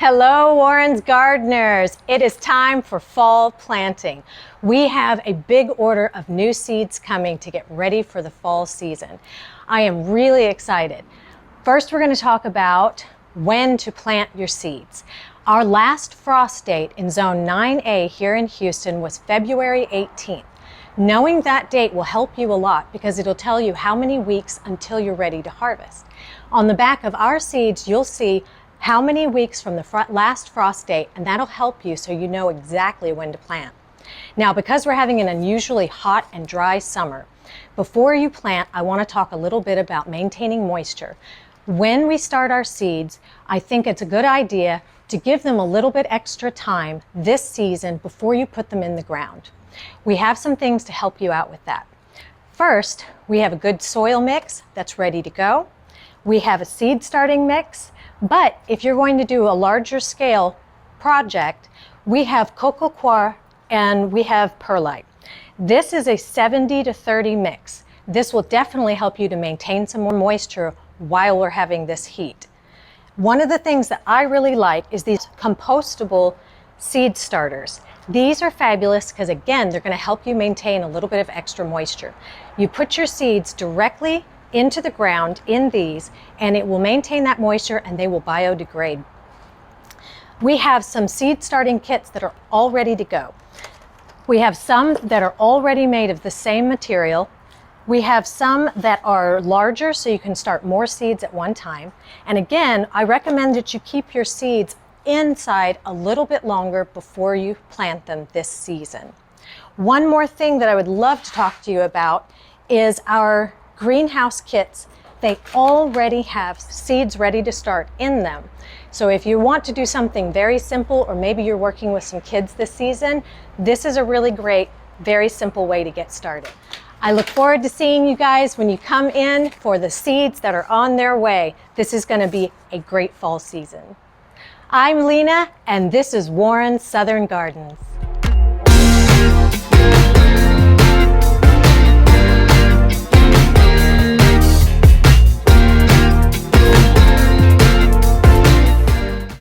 Hello, Warren's gardeners. It is time for fall planting. We have a big order of new seeds coming to get ready for the fall season. I am really excited. First, we're going to talk about when to plant your seeds. Our last frost date in Zone 9A here in Houston was February 18th. Knowing that date will help you a lot because it'll tell you how many weeks until you're ready to harvest. On the back of our seeds, you'll see how many weeks from the last frost date, and that'll help you so you know exactly when to plant. Now, because we're having an unusually hot and dry summer, before you plant, I want to talk a little bit about maintaining moisture. When we start our seeds, I think it's a good idea to give them a little bit extra time this season before you put them in the ground. We have some things to help you out with that. First, we have a good soil mix that's ready to go. We have a seed starting mix, but if you're going to do a larger scale project, we have coco coir and we have perlite. This is a 70-30 mix. This will definitely help you to maintain some more moisture while we're having this heat. One of the things that I really like is these compostable seed starters. These are fabulous because, again, they're going to help you maintain a little bit of extra moisture. You put your seeds directly into the ground in these, and it will maintain that moisture and they will biodegrade. We have some seed starting kits that are all ready to go. We have some that are already made of the same material. We have some that are larger so you can start more seeds at one time. And again, I recommend that you keep your seeds inside a little bit longer before you plant them this season. One more thing that I would love to talk to you about is our greenhouse kits. They already have seeds ready to start in them. So if you want to do something very simple, or maybe you're working with some kids this season, this is a really great, very simple way to get started. I look forward to seeing you guys when you come in for the seeds that are on their way. This is going to be a great fall season. I'm Lena, and this is Warren's Southern Gardens.